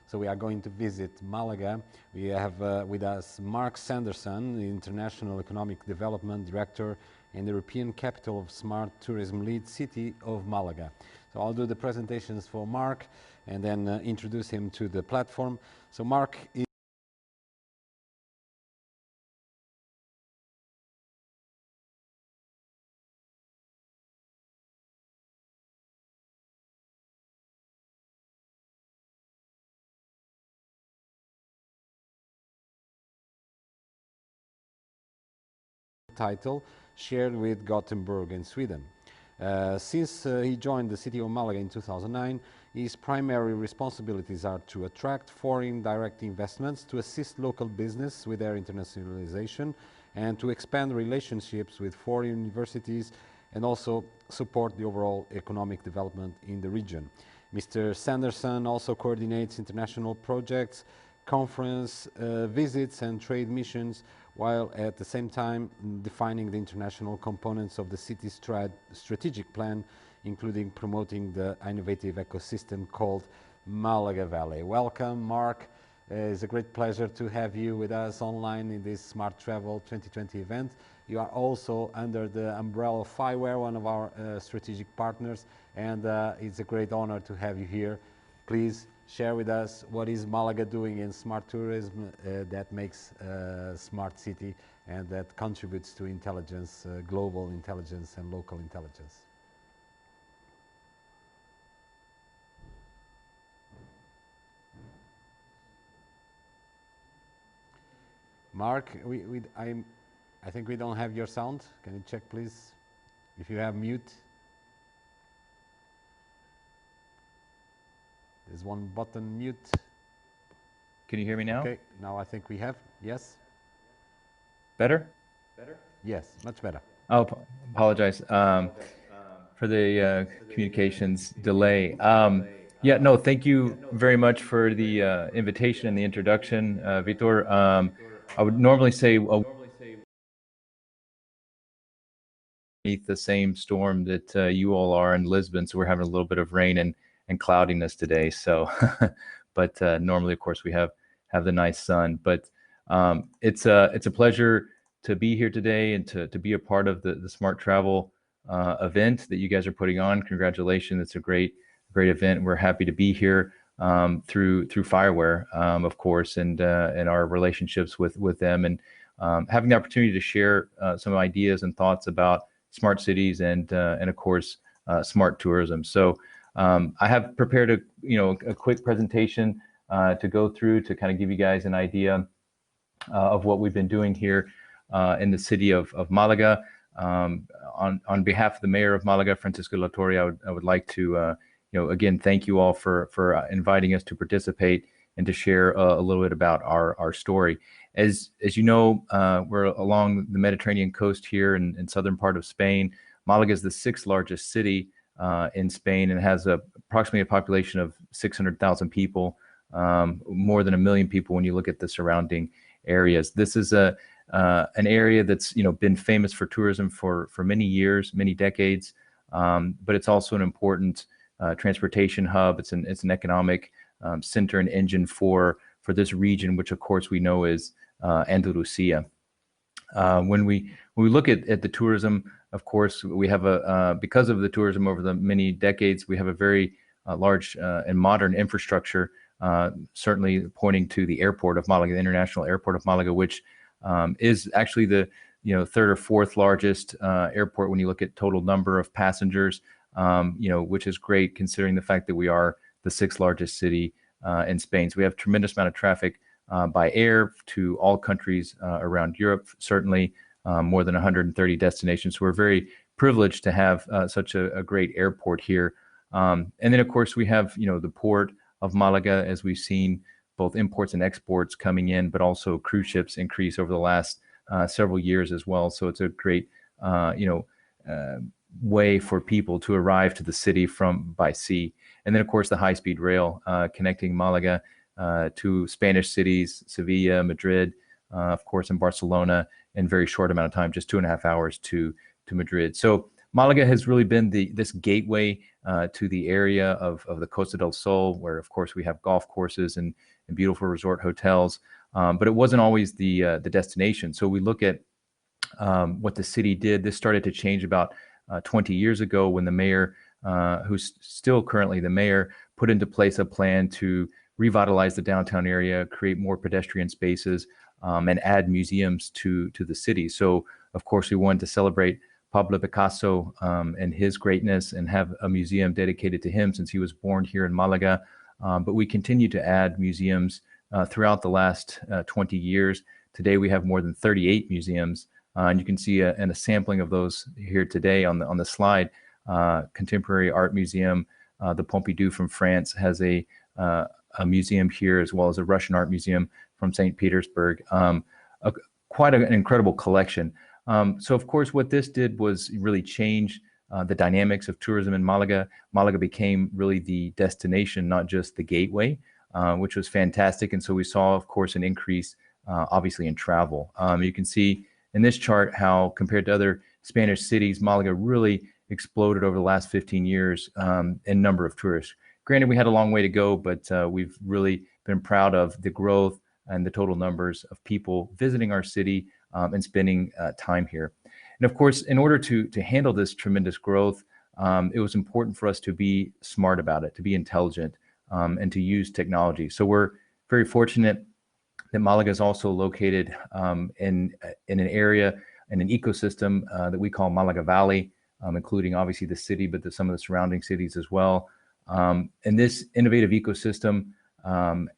So we are going to visit Malaga. We have with us Marc Sanderson, the International Economic Development Director and the European Capital of Smart Tourism Lead, City of Malaga. So I'll do the presentations for Marc and then introduce him to the platform. So Marc is title shared with Gothenburg in Sweden. Since he joined the City of Malaga in 2009, his primary responsibilities are to attract foreign direct investments, to assist local business with their internationalization, and to expand relationships with foreign universities and also support the overall economic development in the region. Mr. Sanderson also coordinates international projects, conference visits and trade missions, while at the same time defining the international components of the city's strategic plan, including promoting the innovative ecosystem called Malaga Valley. Welcome, Marc. It's a great pleasure to have you with us online in this Smart Travel 2020 event. You are also under the umbrella of Fireware, one of our strategic partners, and it's a great honor to have you here. Please share with us what is Malaga doing in smart tourism that makes smart city and that contributes to intelligence, global intelligence and local intelligence. Marc, I think we don't have your sound. Can you check, please, if you have mute? There's one button, mute. Can you hear me now? Okay, now I think we have. Yes? Better? Yes, much better. Oh, apologize for the communications delay. Yeah, no, thank you very much for the invitation and the introduction, Vitor. I would normally say beneath the same storm that you all are in Lisbon, so we're having a little bit of rain and cloudiness today. So, but normally, of course, we have the nice sun. But it's a pleasure to be here today and to be a part of the Smart Travel event that you guys are putting on. Congratulations! It's a great event. We're happy to be here through Fireware, of course, and our relationships with them, and having the opportunity to share some ideas and thoughts about smart cities and of course smart tourism. So I have prepared a quick presentation to go through to kind of give you guys an idea of what we've been doing here in the city of Malaga. On behalf of the mayor of Malaga, Francisco Latorre, I would like to again thank you all for inviting us to participate and to share a little bit about our story. As you know, we're along the Mediterranean coast here in southern part of Spain. Malaga is the 6th largest city in Spain and has approximately a population of 600,000 people, more than 1 million people when you look at the surrounding areas. This is an area that's been famous for tourism for many years, many decades, but it's also an important transportation hub. It's an economic center and engine for this region, which of course we know is Andalusia. When we look at the tourism, of course, we have because of the tourism over the many decades, we have a very large and modern infrastructure, certainly pointing to the airport of Malaga, the International Airport of Malaga, which is actually the 3rd or 4th largest airport when you look at total number of passengers, which is great considering the fact that we are the 6th largest city in Spain. So we have a tremendous amount of traffic by air to all countries around Europe, certainly more than 130 destinations. So we're very privileged to have such a great airport here. And then, of course, we have, the port of Malaga, as we've seen both imports and exports coming in, but also cruise ships increase over the last several years as well. So it's a great, way for people to arrive to the city by sea. And then, of course, the high-speed rail connecting Malaga to Spanish cities, Sevilla, Madrid, of course, in Barcelona, in a very short amount of time, just 2.5 hours to Madrid. So Malaga has really been this gateway to the area of the Costa del Sol, where of course we have golf courses and beautiful resort hotels, but it wasn't always the destination. So we look at what the city did. This started to change about 20 years ago when the mayor, who's still currently the mayor, put into place a plan to revitalize the downtown area, create more pedestrian spaces, and add museums to the city. So, of course, we wanted to celebrate Pablo Picasso and his greatness and have a museum dedicated to him since he was born here in Malaga. But we continue to add museums throughout the last 20 years. Today, we have more than 38 museums. And you can see a sampling of those here today on the slide. Contemporary Art Museum, the Pompidou from France has a museum here, as well as a Russian art museum from St. Petersburg. Quite an incredible collection. So of course, what this did was really change the dynamics of tourism in Malaga. Malaga became really the destination, not just the gateway, which was fantastic. And so we saw, of course, an increase, obviously, in travel. You can see in this chart how, compared to other Spanish cities, Malaga really exploded over the last 15 years in number of tourists. Granted, we had a long way to go, but we've really been proud of the growth and the total numbers of people visiting our city and spending time here. And of course, in order to handle this tremendous growth, it was important for us to be smart about it, to be intelligent, and to use technology. So we're very fortunate that Malaga is also located in an area, in an ecosystem that we call Malaga Valley, including obviously the city, but some of the surrounding cities as well. And this innovative ecosystem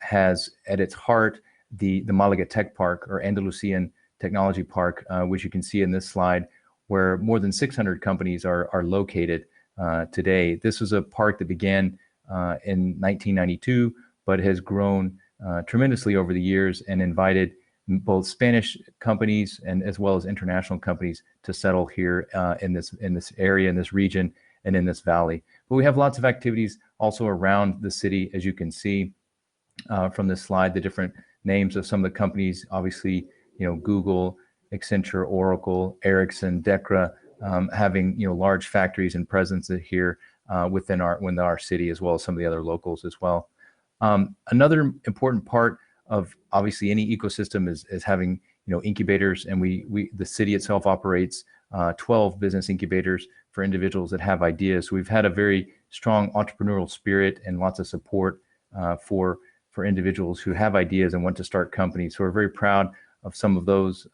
has at its heart the Malaga Tech Park, or Andalusian Technology Park, which you can see in this slide, where more than 600 companies are located today. This was a park that began in 1992, but has grown tremendously over the years and invited both Spanish companies and as well as international companies to settle here in this area, in this region, and in this valley. But we have lots of activities also around the city, as you can see from this slide, the different names of some of the companies, obviously, Google, Accenture, Oracle, Ericsson, Decra, having, large factories and presence here within our city, as well as some of the other locals as well. Another important part of obviously any ecosystem is having, incubators, and the city itself operates 12 business incubators for individuals that have ideas. So we've had a very strong entrepreneurial spirit and lots of support for individuals who have ideas and want to start companies. So we're very proud of some of those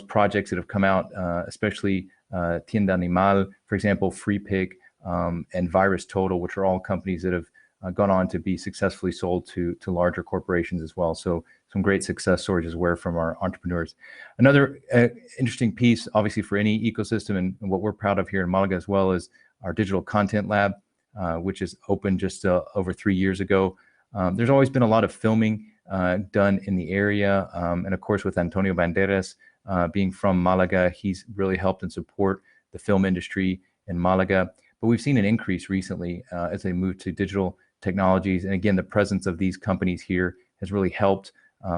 projects that have come out, especially Tienda Animal, for example, Free Pick, and Virus Total, which are all companies that have gone on to be successfully sold to larger corporations as well. So some great success stories as well from our entrepreneurs. Another interesting piece, obviously, for any ecosystem, and what we're proud of here in Malaga as well, is our digital content lab, which is open just over 3 years ago. There's always been a lot of filming done in the area. And of course, with Antonio Banderas being from Malaga, he's really helped and support the film industry in Malaga. But we've seen an increase recently as they move to digital technologies. And again, the presence of these companies here has really helped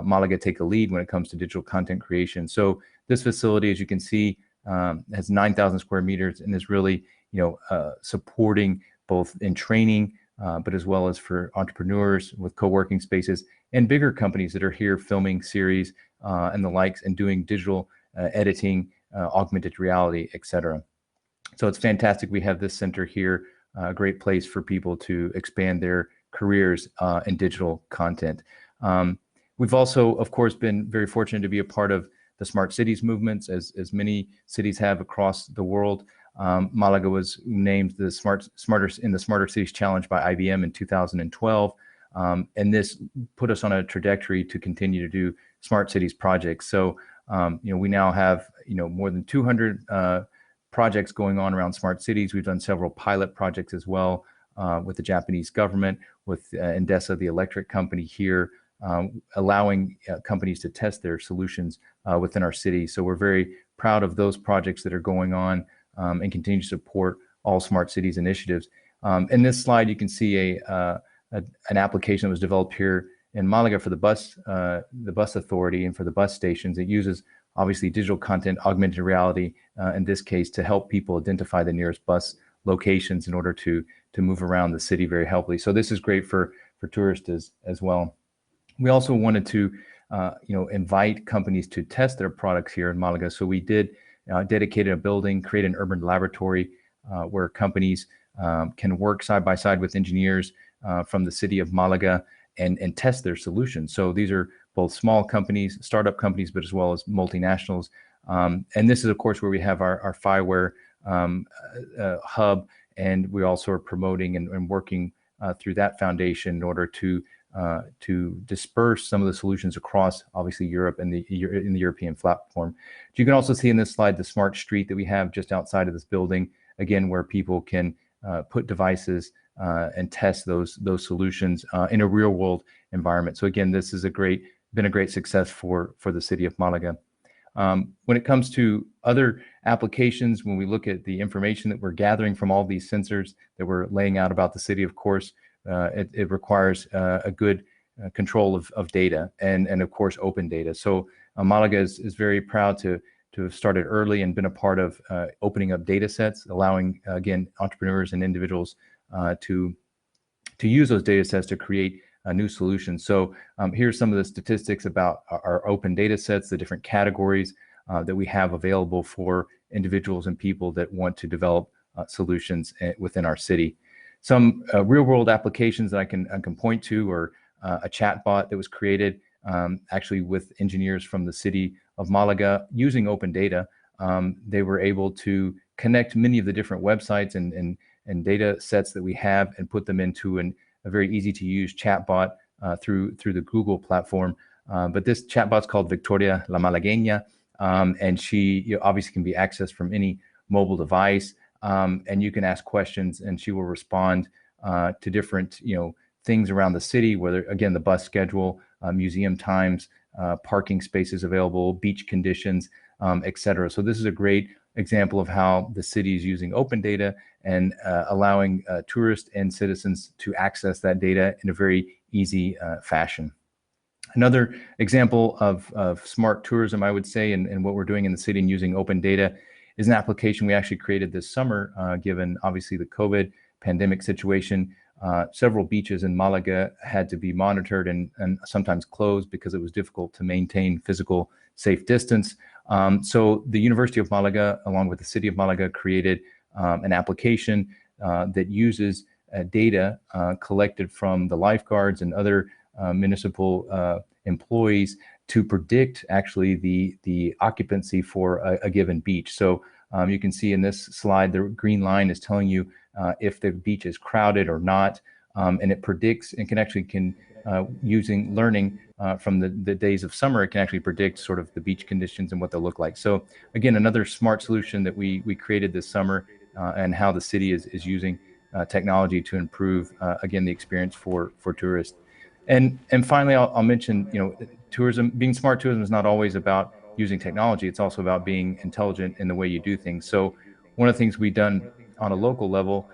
Malaga take a lead when it comes to digital content creation. So this facility, as you can see, has 9,000 square meters and is really, supporting both in training, but as well as for entrepreneurs with co-working spaces and bigger companies that are here filming series and the likes, and doing digital editing, augmented reality, etc. So it's fantastic. We have this center here, a great place for people to expand their careers in digital content. We've also, of course, been very fortunate to be a part of the smart cities movements, as many cities have across the world. Malaga was named the Smarter Cities Challenge by IBM in 2012. And this put us on a trajectory to continue to do smart cities projects. So, we now have, more than 200 projects going on around smart cities. We've done several pilot projects as well with the Japanese government, with Endesa, the electric company here, allowing companies to test their solutions within our city. So we're very proud of those projects that are going on and continue to support all smart cities initiatives. In this slide, you can see an application that was developed here in Malaga for the bus authority and for the bus stations. It uses obviously digital content, augmented reality, in this case, to help people identify the nearest bus locations in order to move around the city very helpfully. So this is great for tourists as well. We also wanted to invite companies to test their products here in Malaga. So we did dedicated a building, create an urban laboratory where companies can work side by side with engineers from the city of Malaga and test their solutions. So these are both small companies, startup companies, but as well as multinationals. And this is, of course, where we have our Fireware hub, and we also are promoting and working through that foundation in order to disperse some of the solutions across, obviously, Europe and in the European platform. You can also see in this slide the smart street that we have just outside of this building, again, where people can put devices and test those solutions in a real world environment. So again, this is been a great success for the city of Malaga. When it comes to other applications, when we look at the information that we're gathering from all these sensors that we're laying out about the city, of course, it requires a good control of data and of course open data. So Malaga is very proud to have started early and been a part of opening up data sets, allowing again entrepreneurs and individuals to use those data sets to create new solutions. So here's some of the statistics about our open data sets, the different categories that we have available for individuals and people that want to develop solutions within our city. Some real world applications that I can point to are a chatbot that was created actually with engineers from the city of Malaga using open data. They were able to connect many of the different websites and data sets that we have and put them into a very easy to use chatbot through the Google platform. But this chatbot's called Victoria La Malagueña, and she obviously can be accessed from any mobile device. And you can ask questions and she will respond to different things around the city, whether again the bus schedule, museum times, parking spaces available, beach conditions, etc. So this is a great example of how the city is using open data and allowing tourists and citizens to access that data in a very easy fashion. Another example of smart tourism, I would say, and what we're doing in the city and using open data is an application we actually created this summer, given obviously the COVID pandemic situation. Several beaches in Malaga had to be monitored and sometimes closed because it was difficult to maintain physical safe distance. So the University of Malaga, along with the City of Malaga, created an application that uses data collected from the lifeguards and other municipal employees to predict actually the occupancy for a given beach. So you can see in this slide, the green line is telling you if the beach is crowded or not, and it predicts and can using learning from the days of summer, it can actually predict sort of the beach conditions and what they'll look like. So again, another smart solution that we created this summer and how the city is using technology to improve, again, the experience for tourists. And finally, I'll mention, tourism, being smart tourism is not always about using technology. It's also about being intelligent in the way you do things. So one of the things we've done on a local level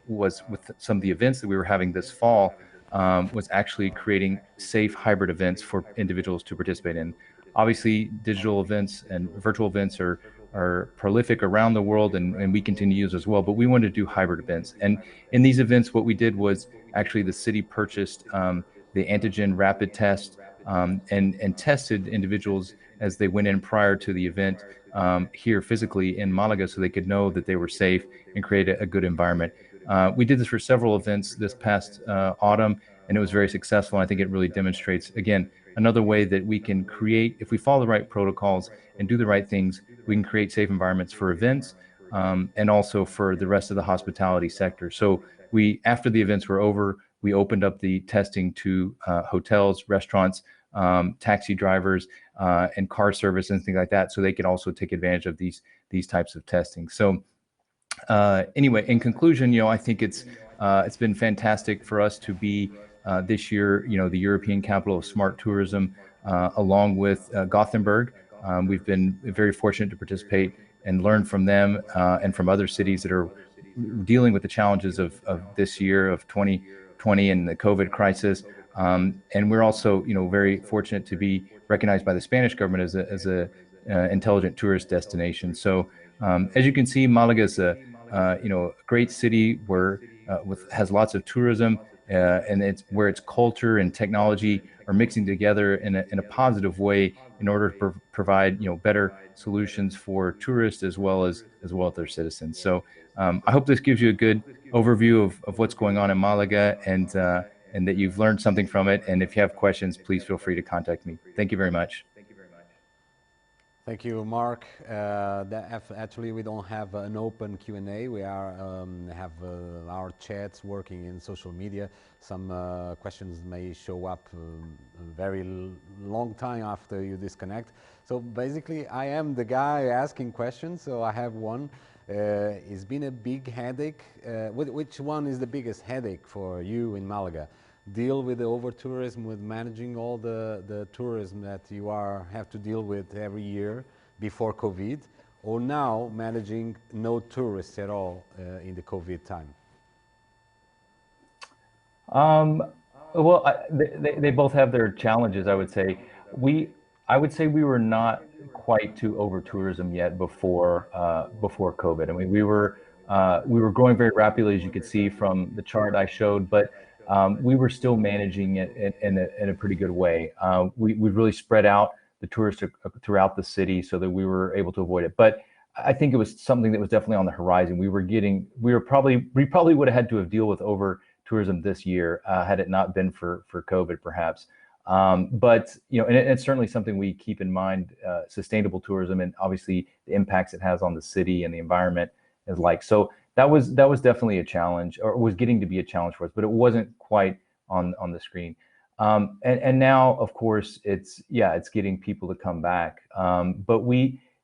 was with some of the events that we were having this fall, was actually creating safe hybrid events for individuals to participate in. Obviously, digital events and virtual events are prolific around the world, and we continue to use as well, but we wanted to do hybrid events. And in these events, what we did was actually the city purchased the antigen rapid test and tested individuals as they went in prior to the event here physically in Malaga, so they could know that they were safe and create a good environment. We did this for several events this past autumn, and it was very successful. I think it really demonstrates, again, another way that we can create, if we follow the right protocols and do the right things, we can create safe environments for events and also for the rest of the hospitality sector. So after the events were over, we opened up the testing to hotels, restaurants, taxi drivers, and car service and things like that, so they could also take advantage of these types of testing. So anyway, in conclusion, I think it's been fantastic for us to be this year, the European capital of smart tourism, along with Gothenburg. We've been very fortunate to participate and learn from them and from other cities that are dealing with the challenges of this year of 2020 and the COVID crisis. And we're also, very fortunate to be recognized by the Spanish government as a intelligent tourist destination. So as you can see, Malaga is a great city where has lots of tourism, and it's where its culture and technology are mixing together in a positive way in order to provide better solutions for tourists as well as their citizens. So I hope this gives you a good overview of what's going on in Malaga, and that you've learned something from it. And if you have questions, please feel free to contact me. Thank you very much. Thank you, Mark. Actually, we don't have an open Q&A. We have our chats working in social media. Some questions may show up a very long time after you disconnect. So basically, I am the guy asking questions, so I have one. It's been a big headache. Which one is the biggest headache for you in Malaga? Deal with the over-tourism, with managing all the tourism that you have to deal with every year before COVID, or now managing no tourists at all in the COVID time? They both have their challenges, I would say. I would say we were not quite to over tourism yet before COVID. I mean, we were growing very rapidly, as you could see from the chart I showed, but we were still managing it in a pretty good way. We really spread out the tourists throughout the city so that we were able to avoid it. But I think it was something that was definitely on the horizon. We probably would have had to have deal with over tourism this year had it not been for COVID, perhaps. But and it's certainly something we keep in mind: sustainable tourism, and obviously the impacts it has on the city and the environment is like. So that was definitely a challenge, or was getting to be a challenge for us, but it wasn't quite on the screen. And now, of course, it's getting people to come back. But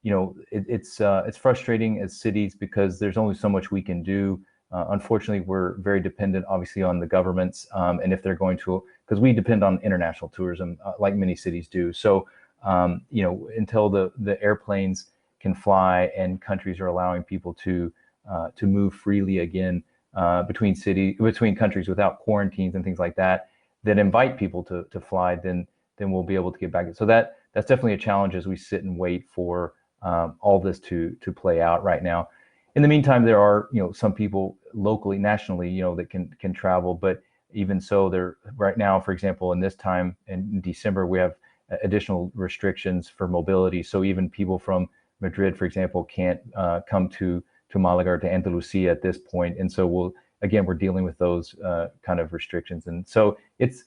it's frustrating as cities because there's only so much we can do. Unfortunately, we're very dependent, obviously, on the governments, and if they're going to, because we depend on international tourism, like many cities do. So, until the airplanes can fly and countries are allowing people to move freely again between countries without quarantines and things like that invite people to fly, then we'll be able to get back. So that's definitely a challenge as we sit and wait for all this to play out right now. In the meantime, there are some people locally, nationally, that can travel, but even so, there right now, for example, in this time in December, we have additional restrictions for mobility. So even people from Madrid, for example, can't come to Malaga or to Andalusia at this point, and so we're dealing with those kind of restrictions, and so it's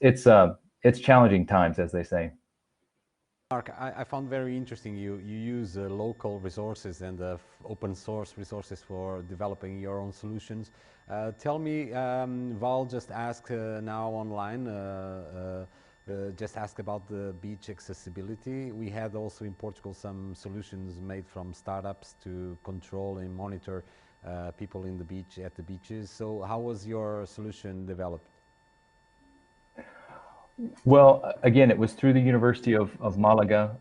challenging times, as they say. Mark, I found very interesting you use local resources and open source resources for developing your own solutions. Tell me, Val just asked now online, just asked about the beach accessibility. We had also in Portugal some solutions made from startups to control and monitor people at the beaches. So how was your solution developed? Well, again, it was through the University of Malaga,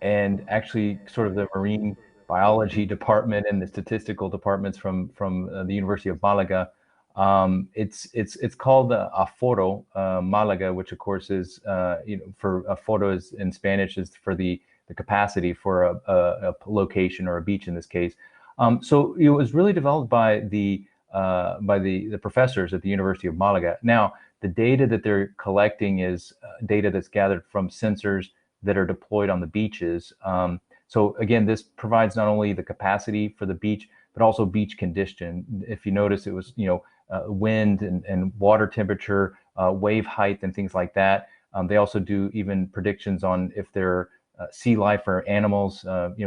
and actually sort of the marine biology department and the statistical departments from the University of Malaga. It's called Aforo Malaga, which of course is for Aforo is in Spanish is for the capacity for a location or a beach in this case. So it was really developed by the professors at the University of Malaga. Now, the data that they're collecting is data that's gathered from sensors that are deployed on the beaches. So again, this provides not only the capacity for the beach, but also beach condition. If you notice, it was wind and water temperature, wave height, and things like that. They also do even predictions on if there are sea life or animals,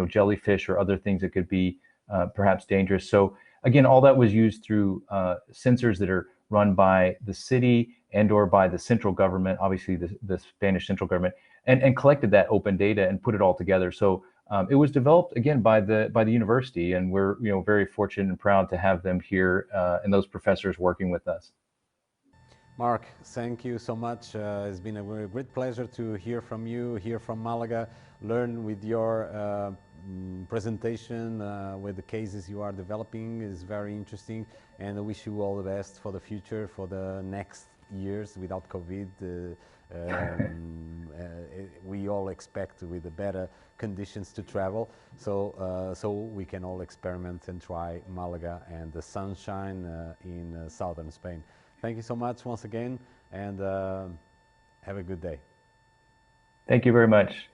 jellyfish or other things that could be perhaps dangerous. So again, all that was used through sensors that are run by the city and or by the central government, obviously the Spanish central government, and collected that open data and put it all together. So it was developed again by the university, and we're very fortunate and proud to have them here and those professors working with us. Mark, thank you so much. It's been a great pleasure to hear from you, hear from Malaga, learn with your presentation, with the cases you are developing is very interesting, and I wish you all the best for the future, for the next years without COVID, we all expect with the better conditions to travel, so we can all experiment and try Malaga and the sunshine in southern Spain. Thank you so much once again, and have a good day. Thank you very much.